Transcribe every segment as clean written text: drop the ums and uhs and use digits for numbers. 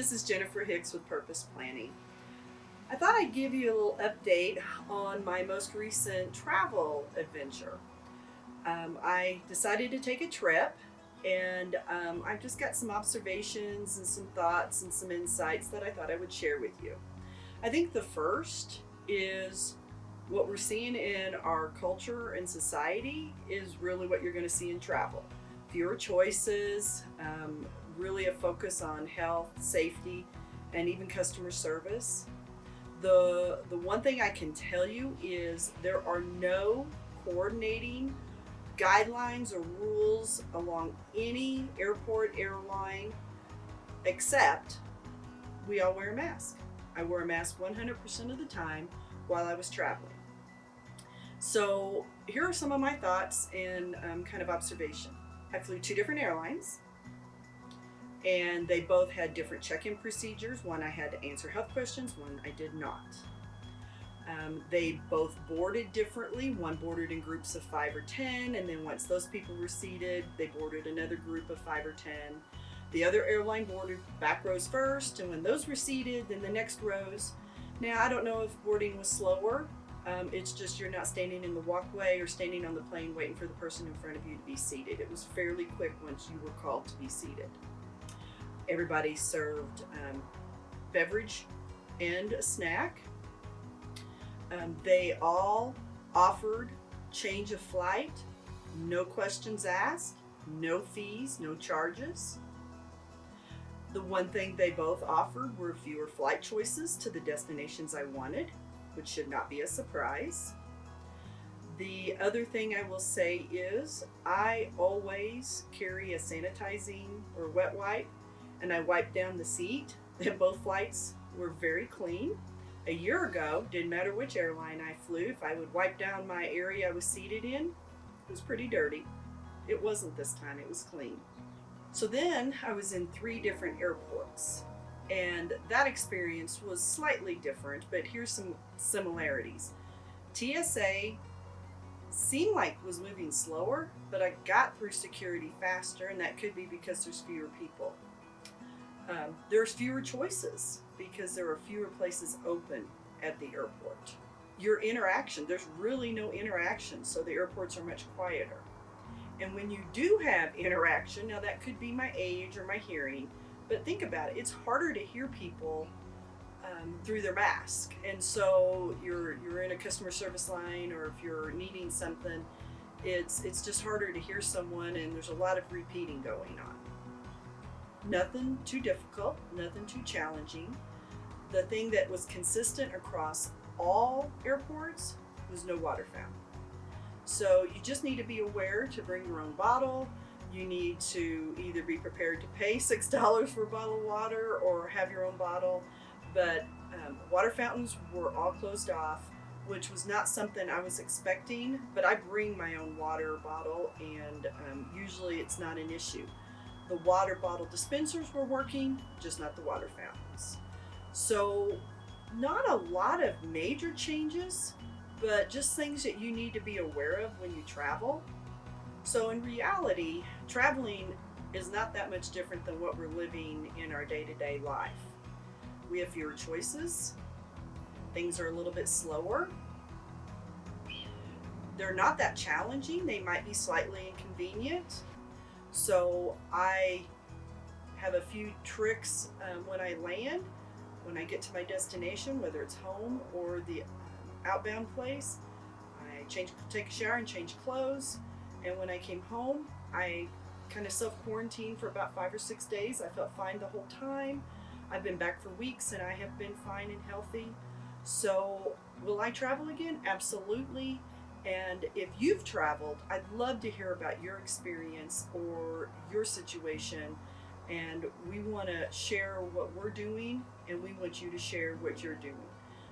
this is Jennifer Hicks with Purpose Planning. I thought I'd give you a little update on my most recent travel adventure. I decided to take a trip, and I've just got some observations and some thoughts and some insights that I thought I would share with you. I think the first is what we're seeing in our culture and society is really what you're going to see in travel. Fewer choices, really a focus on health, safety, and even customer service. The one thing I can tell you is there are no coordinating guidelines or rules along any airport, airline, except we all wear a mask. I wore a mask 100% of the time while I was traveling. So here are some of my thoughts and kind of observation. I flew 2 different airlines, and they both had different check-in procedures. One I had to answer health questions, one I did not. They both boarded differently. One boarded in groups of 5 or 10, and then once those people were seated, they boarded another group of 5 or 10. The other airline boarded back rows first, and when those were seated, then the next rows. Now, I don't know if boarding was slower. It's just you're not standing in the walkway or standing on the plane waiting for the person in front of you to be seated. It was fairly quick once you were called to be seated. Everybody served beverage and a snack. They all offered change of flight, no questions asked, no fees, no charges. The one thing they both offered were fewer flight choices to the destinations I wanted, which should not be a surprise. The other thing I will say is I always carry a sanitizing or wet wipe, and I wipe down the seat, and both flights were very clean. A year ago, didn't matter which airline I flew, if I would wipe down my area I was seated in, it was pretty dirty. It wasn't this time, it was clean. So then I was in 3 different airports, and that experience was slightly different, but here's some similarities. TSA seemed like was moving slower, but I got through security faster, and that could be because there's fewer people. There's fewer choices because there are fewer places open at the airport. Your interaction, there's really no interaction, so the airports are much quieter. And when you do have interaction, now that could be my age or my hearing, but think about it, it's harder to hear people through their mask. And so you're in a customer service line, or if you're needing something, it's just harder to hear someone, and there's a lot of repeating going on. Nothing too difficult, nothing too challenging. The thing that was consistent across all airports was no water fountain. So you just need to be aware to bring your own bottle. You need to either be prepared to pay $6 for a bottle of water or have your own bottle. But water fountains were all closed off, which was not something I was expecting, but I bring my own water bottle, and usually it's not an issue. The water bottle dispensers were working, just not the water fountains. So not a lot of major changes, but just things that you need to be aware of when you travel. So in reality, traveling is not that much different than what we're living in our day-to-day life. We have fewer choices. Things are a little bit slower. They're not that challenging. They might be slightly inconvenient. So I have a few tricks when I land, when I get to my destination, whether it's home or the outbound place. I take a shower and change clothes. And when I came home, I kind of self-quarantined for about 5 or 6 days. I felt fine the whole time. I've been back for weeks, and I have been fine and healthy. So will I travel again? Absolutely. And if you've traveled, I'd love to hear about your experience or your situation. And we want to share what we're doing, and we want you to share what you're doing.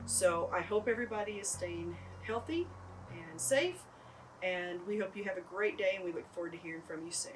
So I hope everybody is staying healthy and safe, and we hope you have a great day, and we look forward to hearing from you soon.